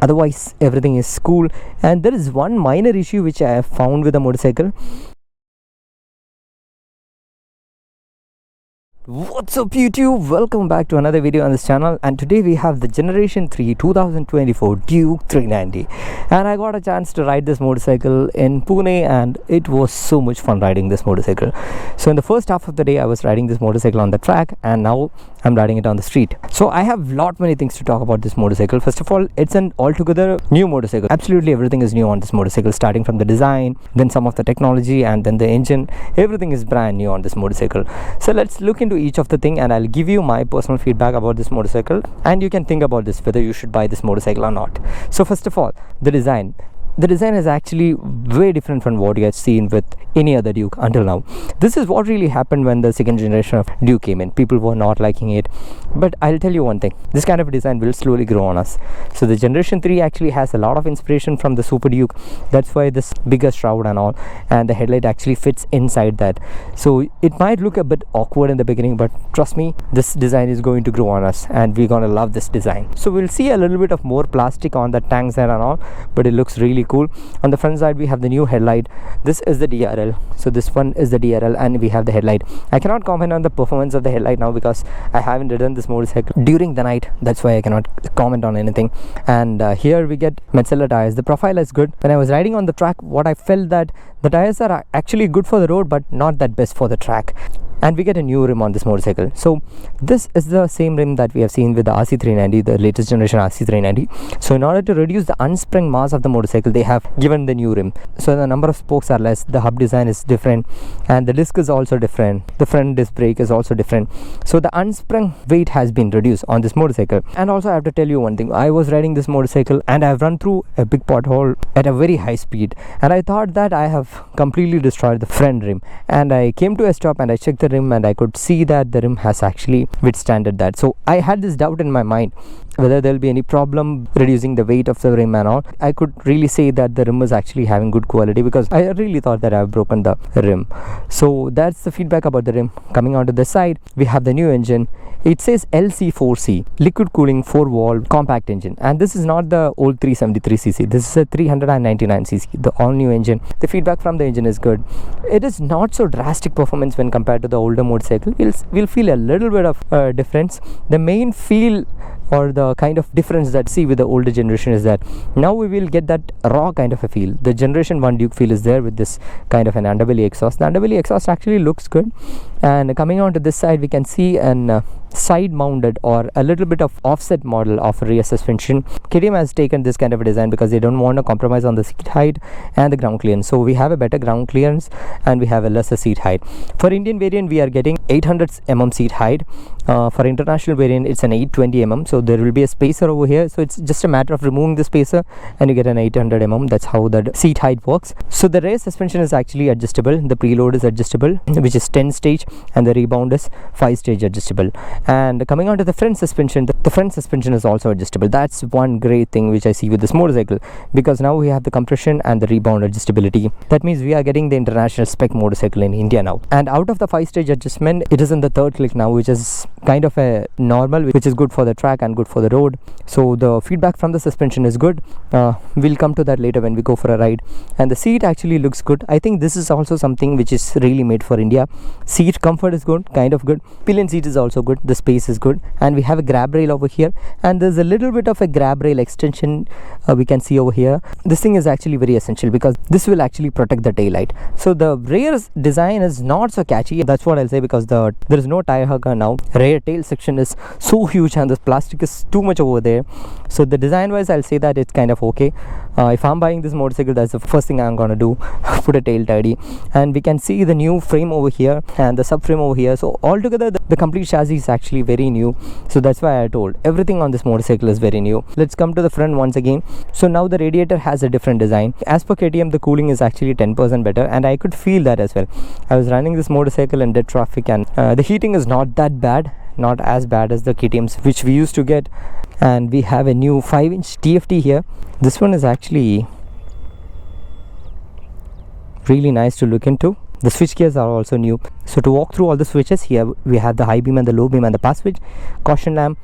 otherwise everything is cool. And there is one minor issue which I have found with the motorcycle. What's up YouTube, welcome back to another video on this channel, and today we have the Generation 3 2024 Duke 390, and I got a chance to ride this motorcycle in Pune and it was so much fun riding this motorcycle. So in the first half of the day I was riding this motorcycle on the track, and now I'm riding it on the street. So I have many things to talk about this motorcycle. First of all, it's an altogether new motorcycle. Absolutely everything is new on this motorcycle, starting from the design, then some of the technology, and then the engine. Everything is brand new on this motorcycle. So let's look into each of the thing and I'll give you my personal feedback about this motorcycle, and you can think about this whether you should buy this motorcycle or not. So first of all, the design is actually very different from what you have seen with any other Duke until now. This is what really happened when the second generation of Duke came in. People were not liking it, but I'll tell you one thing, this kind of design will slowly grow on us. So the Generation 3 actually has a lot of inspiration from the Super Duke. That's why this bigger shroud and all, and the headlight actually fits inside that. So it might look a bit awkward in the beginning, but trust me, this design is going to grow on us and we're gonna love this design. So we'll see a little bit of more plastic on the tank side and all, but it looks really cool. On the front side we have the new headlight. This is the DRL, so this one is the DRL, and we have the headlight. I cannot comment on the performance of the headlight now because I haven't ridden this motorcycle during the night. That's why I cannot comment on anything. And here we get Metzeler tires. The profile is good. When I was riding on the track, what I felt that the tires are actually good for the road but not that best for the track. And we get a new rim on this motorcycle. So this is the same rim that we have seen with the RC390, the latest generation RC390. So in order to reduce the unsprung mass of the motorcycle, they have given the new rim. So the number of spokes are less, the hub design is different, and the disc is also different. The front disc brake is also different. So the unsprung weight has been reduced on this motorcycle. And also I have to tell you one thing, I was riding this motorcycle and I have run through a big pothole at a very high speed, and I thought that I have completely destroyed the front rim. And I came to a stop and I checked the rim, and I could see that the rim has actually withstanded that. So I had this doubt in my mind whether there will be any problem reducing the weight of the rim and all. I could really say that the rim was actually having good quality because I really thought that I've broken the rim. So that's the feedback about the rim. Coming on to the side, we have the new engine. It says LC4C, liquid cooling 4-valve compact engine, and this is not the old 373cc. This is a 399cc, the all new engine. The feedback from the engine is good. It is not so drastic performance when compared to the older motorcycle. We'll feel a little bit of difference. The main feel or the kind of difference that see with the older generation is that now we will get that raw kind of a feel. The Generation 1 Duke feel is there with this kind of an underbelly exhaust. The underbelly exhaust actually looks good. And coming on to this side, we can see an side mounted or a little bit of offset model of rear suspension. KTM has taken this kind of a design because they don't want to compromise on the seat height and the ground clearance. So we have a better ground clearance and we have a lesser seat height. For Indian variant we are getting 800 mm seat height. For international variant it's an 820 mm. So there will be a spacer over here. So it's just a matter of removing the spacer and you get an 800 mm. That's how the seat height works. So the rear suspension is actually adjustable. The preload is adjustable, which is 10 stage, and the rebound is 5 stage adjustable. And coming on to the front suspension, the front suspension is also adjustable. That's one great thing which I see with this motorcycle, because now we have the compression and the rebound adjustability. That means we are getting the international spec motorcycle in India now. And out of the 5-stage adjustment, it is in the third click now, which is kind of a normal, which is good for the track and good for the road. So the feedback from the suspension is good. We'll come to that later when we go for a ride. And the seat actually looks good. I think this is also something which is really made for India. Seat comfort is good, kind of good. Pillion seat is also good. The space is good, and we have a grab rail over here, and there's a little bit of a grab rail extension we can see over here. This thing is actually very essential because this will actually protect the taillight. So the rear design is not so catchy, that's what I'll say, because there is no tire hugger now. Rear tail section is so huge and this plastic is too much over there. So the design wise I'll say that it's kind of okay. If I'm buying this motorcycle, that's the first thing I'm gonna do, put a tail tidy. And we can see the new frame over here and the subframe over here. So altogether the complete chassis is actually very new. So that's why I told everything on this motorcycle is very new. Let's come to the front once again. So now the radiator has a different design. As per KTM, the cooling is actually 10% better, and I could feel that as well. I was running this motorcycle in dead traffic, and the heating is not that bad, not as bad as the KTMs which we used to get. And we have a new 5-inch TFT here. This one is actually really nice to look into. The switch gears are also new. So to walk through all the switches, here we have the high beam and the low beam and the pass switch, caution lamp.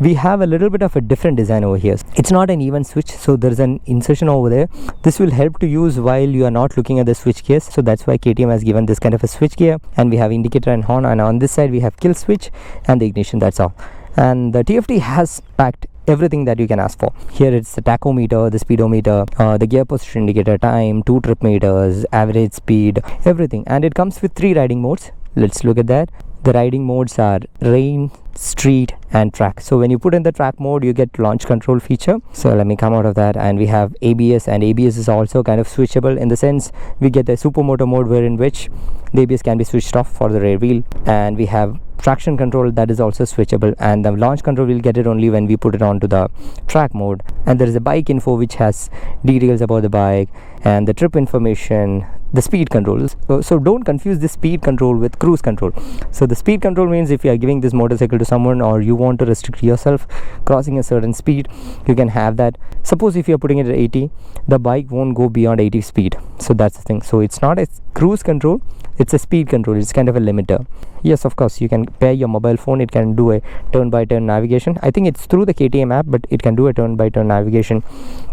we have a little bit of a different design over here. It's not an even switch, so there's an insertion over there. This will help to use while you are not looking at the switch gears, so that's why KTM has given this kind of a switch gear. And we have indicator and horn, and on this side we have kill switch and the ignition. That's all. And the TFT has packed everything that you can ask for. Here it's the tachometer, the speedometer, the gear position indicator, time, 2 trip meters, average speed, everything. And it comes with 3 riding modes. Let's look at that. The riding modes are rain, street and track. So when you put in the track mode, you get launch control feature. So let me come out of that, and we have ABS, and ABS is also kind of switchable in the sense we get a supermoto mode wherein which the ABS can be switched off for the rear wheel, and we have traction control that is also switchable, and the launch control we'll get it only when we put it onto the track mode. And there is a bike info which has details about the bike and the trip information, the speed controls. So don't confuse the speed control with cruise control. So the speed control means if you are giving this motorcycle to someone or you want to restrict yourself crossing a certain speed, you can have that. Suppose if you are putting it at 80, the bike won't go beyond 80 speed. So that's the thing. So it's not a cruise control, it's a speed control. It's kind of a limiter. Yes, of course, you can pair your mobile phone. It can do a turn-by-turn navigation. I think it's through the KTM app, but it can do a turn-by-turn navigation,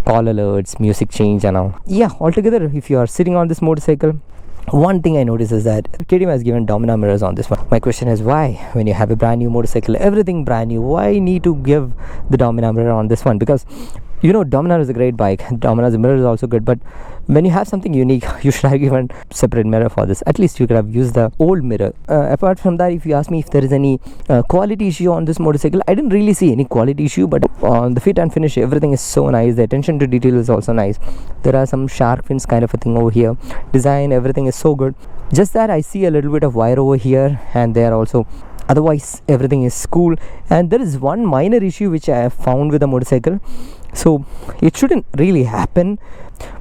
call alerts, music change and all. Yeah, altogether, if you are sitting on this motorcycle, one thing I notice is that KTM has given Domina mirrors on this one. My question is why, when you have a brand new motorcycle, everything brand new, why need to give the Domina mirror on this one? Because you know, Domina is a great bike. Domina's mirror is also good, but when you have something unique, you should have given separate mirror for this. At least you could have used the old mirror. Apart from that, if you ask me if there is any quality issue on this motorcycle, I didn't really see any quality issue, but on the fit and finish, everything is so nice. The attention to detail is also nice. There are some shark fins kind of a thing over here. Design, everything is so good. Just that I see a little bit of wire over here, and there also. Otherwise, everything is cool. And there is one minor issue which I have found with the motorcycle. So it shouldn't really happen,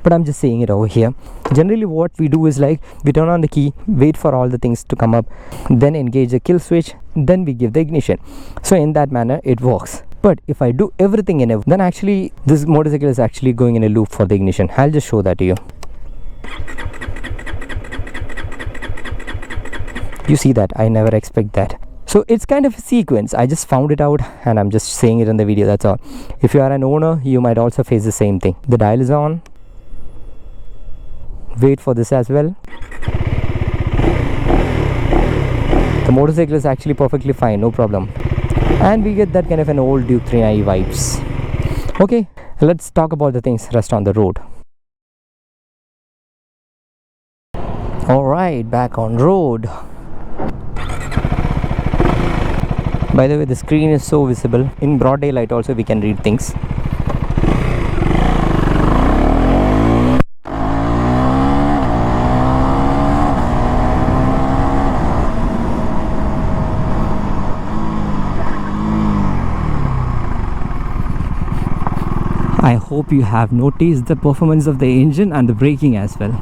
but I'm just saying it over here. Generally what we do is like we turn on the key, wait for all the things to come up, then engage the kill switch, then we give the ignition. So in that manner it works. But if I do everything in a, then actually this motorcycle is actually going in a loop for the ignition. I'll just show that to you. You see that? I never expect that. So it's kind of a sequence. I just found it out and I'm just saying it in the video, that's all. If you are an owner, you might also face the same thing. The dial is on. Wait for this as well. The motorcycle is actually perfectly fine, no problem. And we get that kind of an old Duke 390 vibes. Okay, let's talk about the things rest on the road. Alright, back on road. By the way, the screen is so visible. In broad daylight also we can read things. I hope you have noticed the performance of the engine and the braking as well.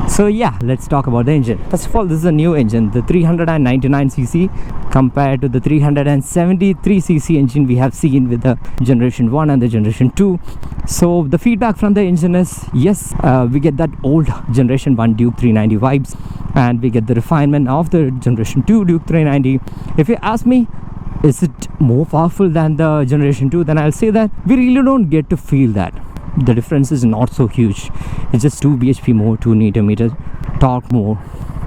So yeah, let's talk about the engine. First of all, this is a new engine, the 399cc compared to the 373cc engine we have seen with the generation 1 and the generation 2. So the feedback from the engine is, yes, we get that old generation 1 Duke 390 vibes, and we get the refinement of the generation 2 Duke 390. If you ask me, is it more powerful than the generation 2, then I'll say that we really don't get to feel that. The difference is not so huge. It's just 2 bhp more, 2 Nm torque more.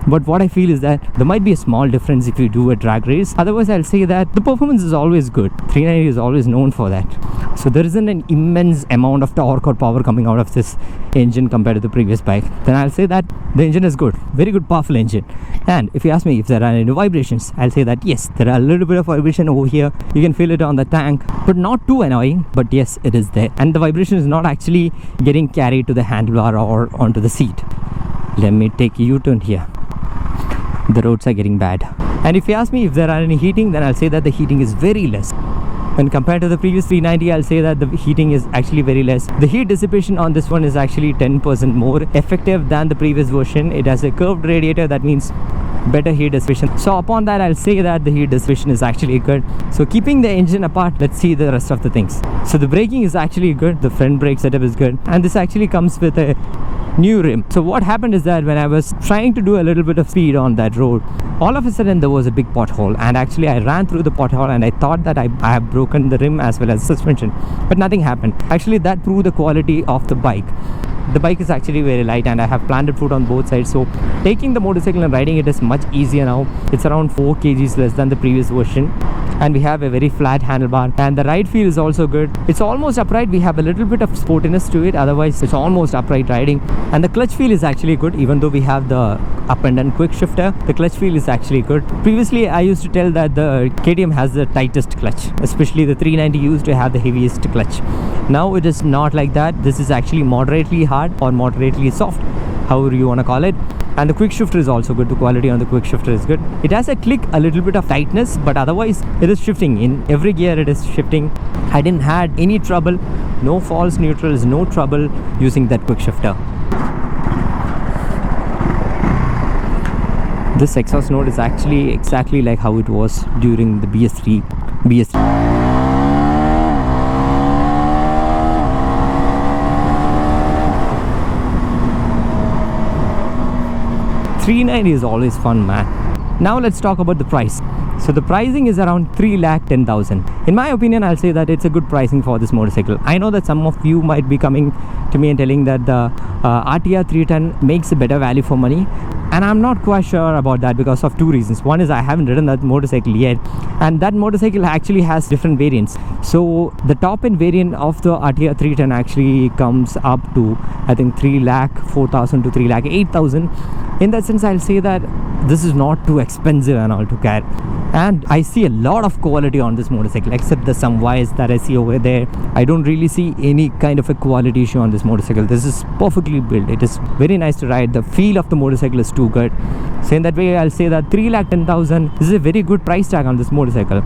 But what I feel is that there might be a small difference if you do a drag race. Otherwise, I'll say that the performance is always good. 390 is always known for that. So there isn't an immense amount of torque or power coming out of this engine compared to the previous bike. Then I'll say that the engine is good. Very good, powerful engine. And if you ask me if there are any vibrations, I'll say that yes, there are a little bit of vibration over here. You can feel it on the tank, but not too annoying. But yes, it is there. And the vibration is not actually getting carried to the handlebar or onto the seat. Let me take a U-turn here. The roads are getting bad. And if you ask me if there are any heating, then I'll say that the heating is very less. When compared to the previous 390, I'll say that the heating is actually very less. The heat dissipation on this one is actually 10% more effective than the previous version. It has a curved radiator, that means better heat dissipation. So upon that, I'll say that the heat dissipation is actually good. So keeping the engine apart, let's see the rest of the things. So the braking is actually good. The front brake setup is good. And this actually comes with a new rim. So what happened is that when I was trying to do a little bit of speed on that road, all of a sudden there was a big pothole, and actually I ran through the pothole and I thought that I have broken the rim as well as suspension, but nothing happened. Actually that proved the quality of the bike. The bike is actually very light and I have planted foot on both sides, so taking the motorcycle and riding it is much easier now. It's around 4 kgs less than the previous version, and we have a very flat handlebar, and the ride feel is also good. It's almost upright. We have a little bit of sportiness to it, otherwise it's almost upright riding. And the clutch feel is actually good. Even though we have the up and down quick shifter, the clutch feel is actually good. Previously I used to tell that the KTM has the tightest clutch, especially the 390 used to have the heaviest clutch. Now it is not like that. This is actually moderately hard or moderately soft, however you want to call it. And the quick shifter is also good. The quality on the quick shifter is good. It has a click, a little bit of tightness, but otherwise it is shifting. In every gear it is shifting. I didn't had any trouble, no false neutrals, no trouble using that quick shifter. This exhaust note is actually exactly like how it was during the BS3. 390 is always fun, man. Now let's talk about the price. So the pricing is around 3,10,000. In my opinion, I'll say that it's a good pricing for this motorcycle. I know that some of you might be coming to me and telling that the RTR 310 makes a better value for money, and I'm not quite sure about that because of 2 reasons. One is I haven't ridden that motorcycle yet, and that motorcycle actually has different variants. So the top end variant of the RTR 310 actually comes up to, I think, 3,04,000 to 3,08,000. In that sense, I'll say that this is not too expensive and all to carry. And I see a lot of quality on this motorcycle, except the some wires that I see over there. I don't really see any kind of a quality issue on this motorcycle. This is perfectly built. It is very nice to ride. The feel of the motorcycle is too good. So in that way, I'll say that 3,10,000 is a very good price tag on this motorcycle.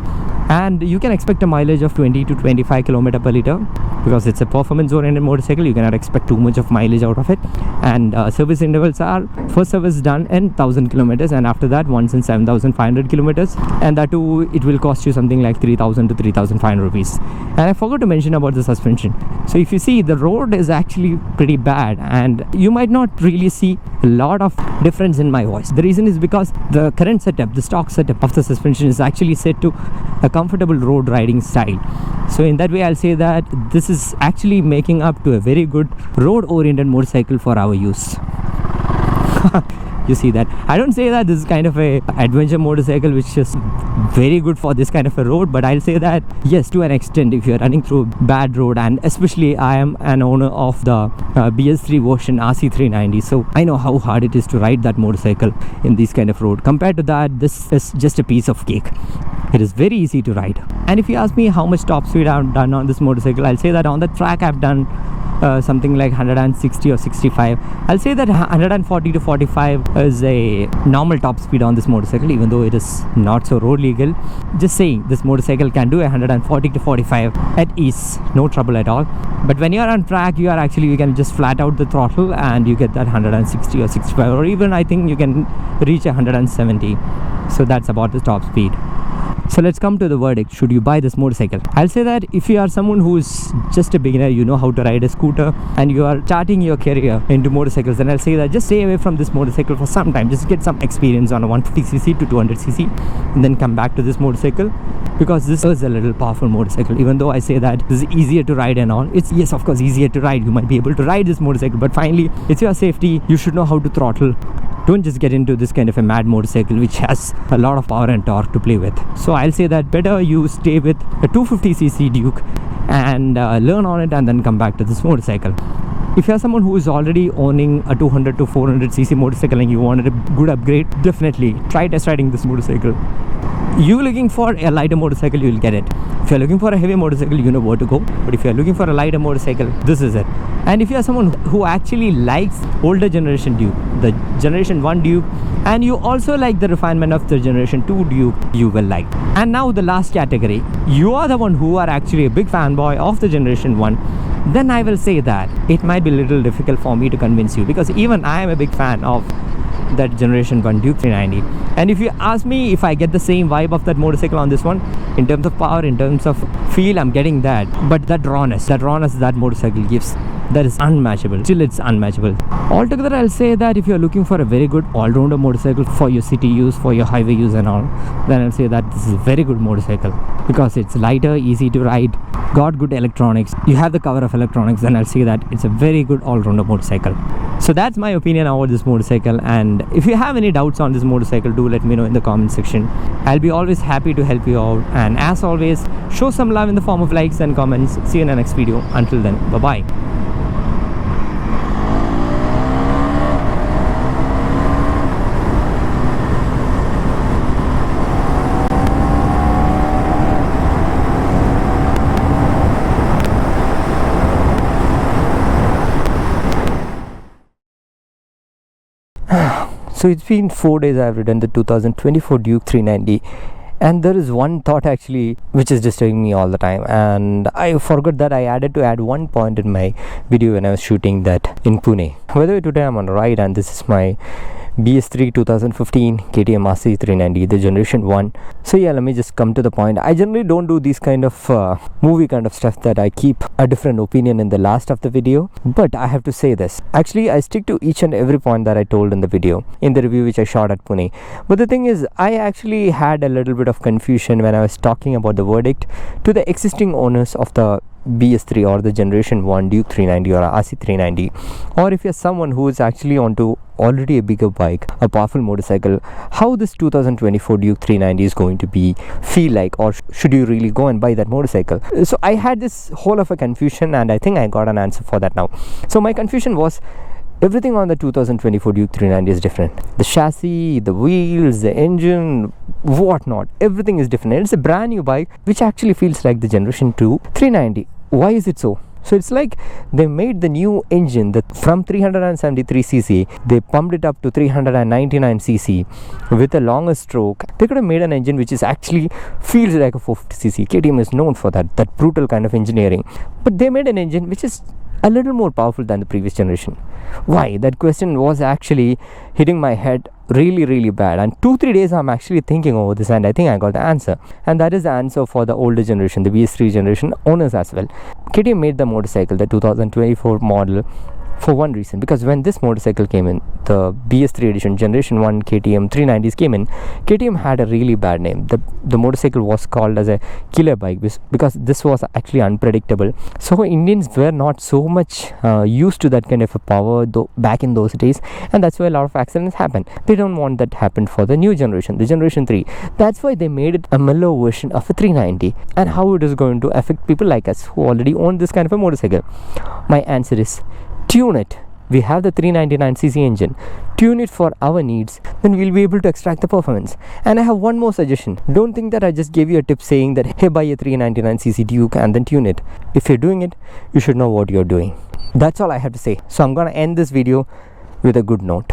And you can expect a mileage of 20 to 25 km per liter because it's a performance oriented motorcycle. You cannot expect too much of mileage out of it. And service intervals are first service done in 1,000 kilometers, and after that once in 7,500 kilometers, and that too it will cost you something like 3,000 to 3,500 rupees. And I forgot to mention about the suspension. So if you see, the road is actually pretty bad and you might not really see a lot of difference in my voice. The reason is because the current setup, the stock setup of the suspension is actually set to a comfortable road riding style. So in that way, I'll say that this is actually making up to a very good road oriented motorcycle for our use. You see that? I don't say that this is kind of a adventure motorcycle which is very good for this kind of a road, but I'll say that yes, to an extent, if you're running through bad road, and especially I am an owner of the BS3 version RC390, so I know how hard it is to ride that motorcycle in this kind of road. Compared to that, this is just a piece of cake. It is very easy to ride. And if you ask me how much top speed I've done on this motorcycle, I'll say that on the track I've done something like 160 or 65. I'll say that 140 to 45 is a normal top speed on this motorcycle, even though it is not so road legal. Just saying, this motorcycle can do 140 to 45 at ease, no trouble at all. But when you're on track, you can just flat out the throttle and you get that 160 or 65, or even I think you can reach 170. So that's about the top speed. So let's come to the verdict. Should you buy this motorcycle? I'll say that if you are someone who's just a beginner, you know how to ride a scooter, and you are starting your career into motorcycles, then I'll say that just stay away from this motorcycle for some time. Just get some experience on a 150cc to 200cc and then come back to this motorcycle, because this is a little powerful motorcycle. Even though I say that this is easier to ride and all, it's, yes, of course, easier to ride. You might be able to ride this motorcycle, but finally it's your safety. You should know how to throttle. Don't just get into this kind of a mad motorcycle which has a lot of power and torque to play with. So I'll say that better you stay with a 250cc Duke and learn on it and then come back to this motorcycle. If you're someone who is already owning a 200 to 400cc motorcycle and you wanted a good upgrade, definitely try test riding this motorcycle. You're looking for a lighter motorcycle, you'll get it. If you're looking for a heavy motorcycle, you know where to go. But if you're looking for a lighter motorcycle, this is it. And if you're someone who actually likes older generation Duke, the Generation 1 Duke, and you also like the refinement of the Generation 2 Duke, you will like. And now the last category. You are the one who are actually a big fanboy of the Generation 1. Then I will say that it might be a little difficult for me to convince you, because even I am a big fan of that Generation 1 Duke 390. And if you ask me if I get the same vibe of that motorcycle on this one, in terms of power, in terms of feel, I'm getting that. But that rawness that motorcycle gives, that is unmatchable. Still it's unmatchable. Altogether, I'll say that if you're looking for a very good all-rounder motorcycle for your city use, for your highway use and all, then I'll say that this is a very good motorcycle because it's lighter, easy to ride, got good electronics, you have the cover of electronics, then I'll say that it's a very good all-rounder motorcycle. So that's my opinion about this motorcycle, and if you have any doubts on this motorcycle, do let me know in the comment section. I'll be always happy to help you out, and as always, show some love in the form of likes and comments. See you in the next video. Until then, bye-bye. So it's been 4 days I've ridden the 2024 Duke 390, and there is one thought actually which is disturbing me all the time, and I forgot that I added one point in my video when I was shooting that in Pune. By the way, today I'm on a ride, and this is my BS3 2015 KTM RC 390, the generation 1. So yeah, let me just come to the point. I generally don't do these kind of movie kind of stuff that I keep a different opinion in the last of the video, but I have to say this. Actually, I stick to each and every point that I told in the video, in the review which I shot at Pune. But the thing is, I actually had a little bit of confusion when I was talking about the verdict to the existing owners of the BS3 or the generation 1 Duke 390 or RC 390, or if you're someone who is actually onto already a bigger bike, a powerful motorcycle, how this 2024 Duke 390 is going to be feel like, or should you really go and buy that motorcycle? So I had this whole of a confusion, and I think I got an answer for that now. So my confusion was, everything on the 2024 Duke 390 is different. The chassis, the wheels, the engine, whatnot, everything is different. And it's a brand new bike which actually feels like the generation 2 390. Why is it so? So it's like they made the new engine that from 373cc, they pumped it up to 399cc with a longer stroke. They could have made an engine which is actually feels like a 450cc. KTM is known for that brutal kind of engineering. But they made an engine which is a little more powerful than the previous generation. Why? That question was actually hitting my head really bad, and 2-3 days I'm actually thinking over this, and I think I got the answer, and that is the answer for the older generation, the BS3 generation owners as well. KTM made the motorcycle, the 2024 model, for one reason, because when this motorcycle came in, the BS3 edition generation 1 KTM 390s came in, KTM had a really bad name. The motorcycle was called as a killer bike because this was actually unpredictable. So Indians were not so much used to that kind of a power back in those days, and that's why a lot of accidents happen. They don't want that happen for the new generation, the generation 3. That's why they made it a mellow version of a 390. And how it is going to affect people like us who already own this kind of a motorcycle? My answer is, tune it. We have the 399cc engine. Tune it for our needs, then we'll be able to extract the performance. And I have one more suggestion. Don't think that I just gave you a tip saying that, hey, buy a 399cc Duke and then tune it. If you're doing it, you should know what you're doing. That's all I have to say. So I'm gonna end this video with a good note.